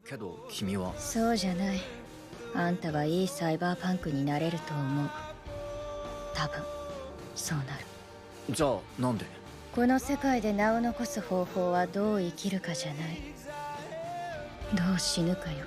けど君はそうじゃない。あんたはいいサイバーパンクになれると思う。多分そうなる。じゃあなんでこの世界で名を残す方法はどう生きるかじゃない。どう死ぬかよ。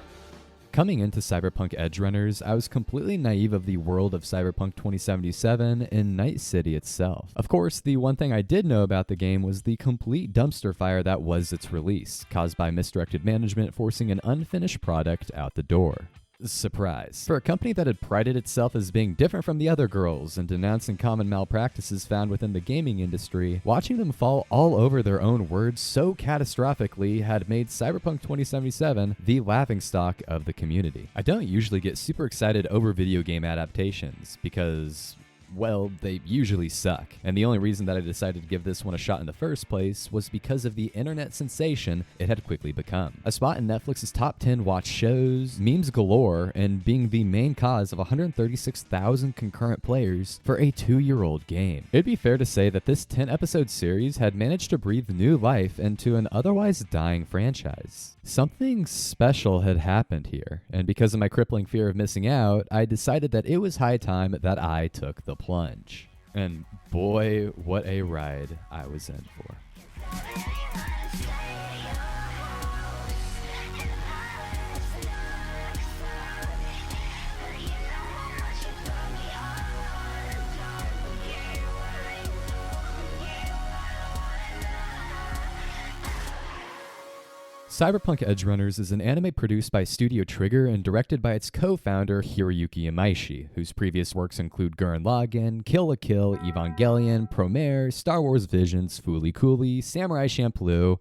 Coming into Cyberpunk Edgerunners, I was completely naive of the world of Cyberpunk 2077 and Night City itself. Of course, the one thing I did know about the game was the complete dumpster fire that was its release, caused by misdirected management forcing an unfinished product out the door. Surprise. For a company that had prided itself as being different from the other girls and denouncing common malpractices found within the gaming industry, watching them fall all over their own words so catastrophically had made Cyberpunk 2077 the laughingstock of the community. I don't usually get super excited over video game adaptations because, well, they usually suck. And the only reason that I decided to give this one a shot in the first place was because of the internet sensation it had quickly become. A spot in Netflix's top 10 watch shows, memes galore, and being the main cause of 136,000 concurrent players for a 2-year-old game. It'd be fair to say that this 10-episode series had managed to breathe new life into an otherwise dying franchise. Something special had happened here, and because of my crippling fear of missing out, I decided that it was high time that I took the plunge. And boy, what a ride I was in for. Cyberpunk Edgerunners is an anime produced by Studio Trigger and directed by its co-founder Hiroyuki Imaishi, whose previous works include Gurren Lagann, Kill la Kill, Evangelion, Promare, Star Wars Visions, Fooly Cooly, Samurai Champloo,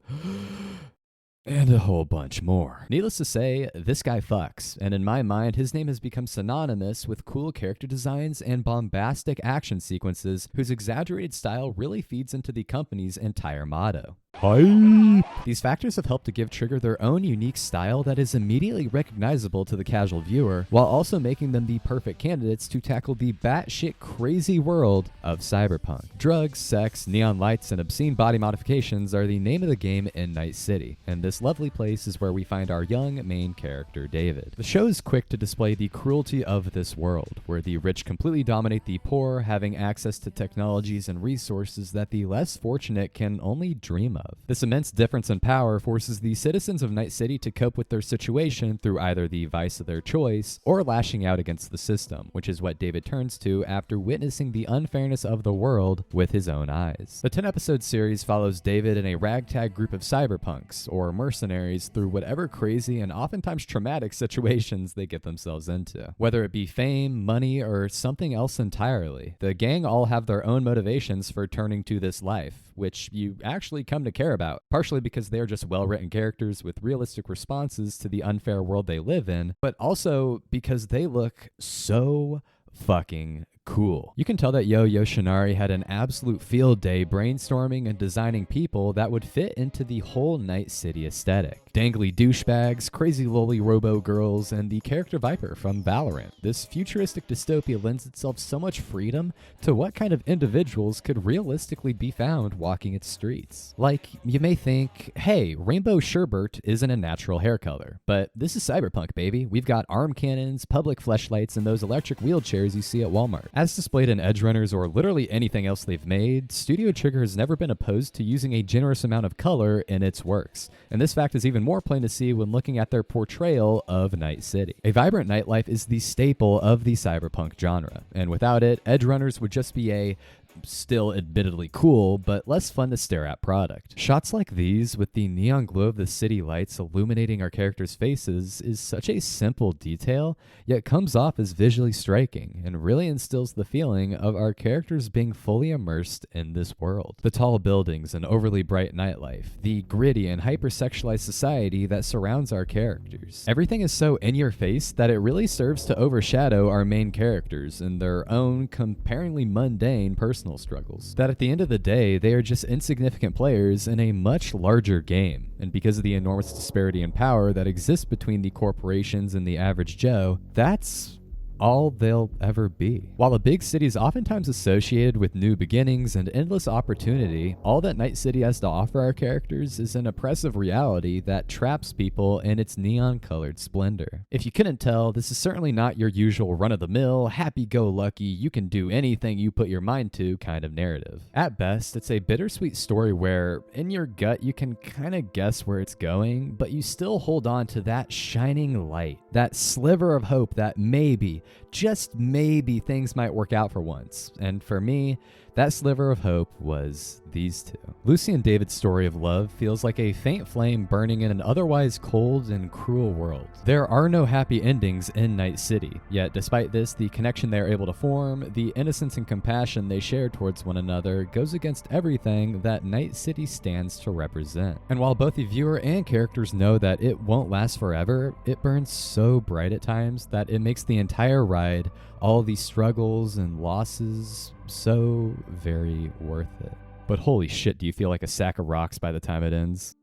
and a whole bunch more. Needless to say, this guy fucks, and in my mind, his name has become synonymous with cool character designs and bombastic action sequences whose exaggerated style really feeds into the company's entire motto. Hi. These factors have helped to give Trigger their own unique style that is immediately recognizable to the casual viewer, while also making them the perfect candidates to tackle the batshit crazy world of Cyberpunk. Drugs, sex, neon lights, and obscene body modifications are the name of the game in Night City, and this lovely place is where we find our young main character, David. The show is quick to display the cruelty of this world, where the rich completely dominate the poor, having access to technologies and resources that the less fortunate can only dream of. This immense difference in power forces the citizens of Night City to cope with their situation through either the vice of their choice or lashing out against the system, which is what David turns to after witnessing the unfairness of the world with his own eyes. The 10-episode series follows David and a ragtag group of cyberpunks, or mercenaries, through whatever crazy and oftentimes traumatic situations they get themselves into. Whether it be fame, money, or something else entirely, the gang all have their own motivations for turning to this life, which you actually come to care about, partially because they're just well-written characters with realistic responses to the unfair world they live in, but also because they look so fucking cool. You can tell that Yo Yoshinari had an absolute field day brainstorming and designing people that would fit into the whole Night City aesthetic. Dangly douchebags, crazy lolly robo girls, and the character Viper from Valorant. This futuristic dystopia lends itself so much freedom to what kind of individuals could realistically be found walking its streets. Like, you may think, hey, rainbow sherbert isn't a natural hair color, but this is Cyberpunk, baby. We've got arm cannons, public fleshlights, and those electric wheelchairs you see at Walmart. As displayed in Edgerunners or literally anything else they've made, Studio Trigger has never been opposed to using a generous amount of color in its works, and this fact is even more plain to see when looking at their portrayal of Night City. A vibrant nightlife is the staple of the cyberpunk genre, and without it, Edgerunners would just be a still admittedly cool, but less fun to stare at product. Shots like these, with the neon glow of the city lights illuminating our characters' faces, is such a simple detail, yet comes off as visually striking, and really instills the feeling of our characters being fully immersed in this world. The tall buildings and overly bright nightlife, the gritty and hypersexualized society that surrounds our characters. Everything is so in your face that it really serves to overshadow our main characters and their own comparingly mundane personal struggles. That at the end of the day, they are just insignificant players in a much larger game. And because of the enormous disparity in power that exists between the corporations and the average Joe, that's all they'll ever be. While a big city is oftentimes associated with new beginnings and endless opportunity, all that Night City has to offer our characters is an oppressive reality that traps people in its neon-colored splendor. If you couldn't tell, this is certainly not your usual run-of-the-mill, happy-go-lucky, you can do anything you put your mind to kind of narrative. At best, it's a bittersweet story where, in your gut, you can kind of guess where it's going, but you still hold on to that shining light, that sliver of hope that maybe, just maybe, things might work out for once. And for me, that sliver of hope was these two. Lucy and David's story of love feels like a faint flame burning in an otherwise cold and cruel world. There are no happy endings in Night City, yet despite this, the connection they are able to form, the innocence and compassion they share towards one another goes against everything that Night City stands to represent. And while both the viewer and characters know that it won't last forever, it burns so bright at times that it makes the entire ride, all these struggles and losses, so very worth it. But holy shit, do you feel like a sack of rocks by the time it ends?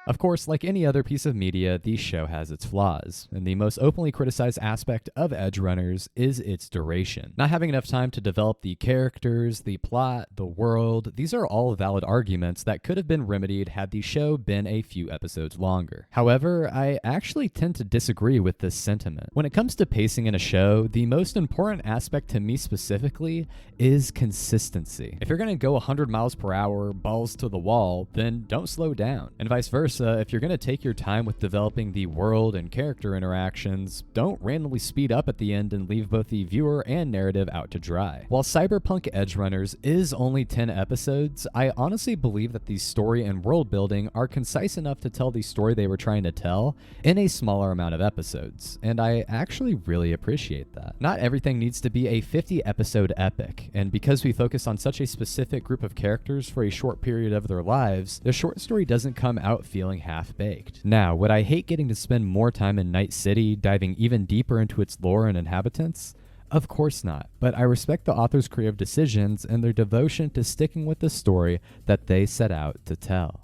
Of course, like any other piece of media, the show has its flaws, and the most openly criticized aspect of Edgerunners is its duration. Not having enough time to develop the characters, the plot, the world, these are all valid arguments that could have been remedied had the show been a few episodes longer. However, I actually tend to disagree with this sentiment. When it comes to pacing in a show, the most important aspect to me specifically is consistency. If you're gonna go 100 miles per hour, balls to the wall, then don't slow down, and vice versa. If you're going to take your time with developing the world and character interactions, don't randomly speed up at the end and leave both the viewer and narrative out to dry. While Cyberpunk Edgerunners is only 10 episodes, I honestly believe that the story and world building are concise enough to tell the story they were trying to tell in a smaller amount of episodes, and I actually really appreciate that. Not everything needs to be a 50-episode epic, and because we focus on such a specific group of characters for a short period of their lives, the short story doesn't come out feeling half-baked. Now, would I hate getting to spend more time in Night City, diving even deeper into its lore and inhabitants? Of course not, but I respect the author's creative decisions and their devotion to sticking with the story that they set out to tell.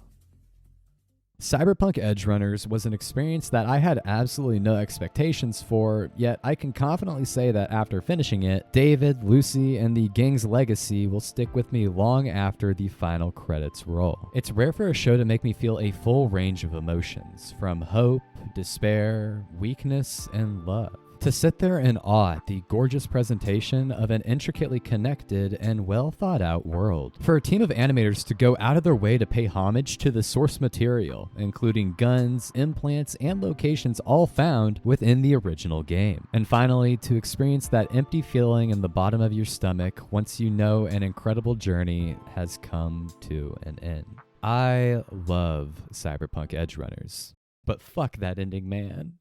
Cyberpunk Edgerunners was an experience that I had absolutely no expectations for, yet I can confidently say that after finishing it, David, Lucy, and the gang's legacy will stick with me long after the final credits roll. It's rare for a show to make me feel a full range of emotions, from hope, despair, weakness, and love. To sit there in awe at the gorgeous presentation of an intricately connected and well thought out world. For a team of animators to go out of their way to pay homage to the source material, including guns, implants, and locations all found within the original game. And finally, to experience that empty feeling in the bottom of your stomach once you know an incredible journey has come to an end. I love Cyberpunk Edgerunners, but fuck that ending, man.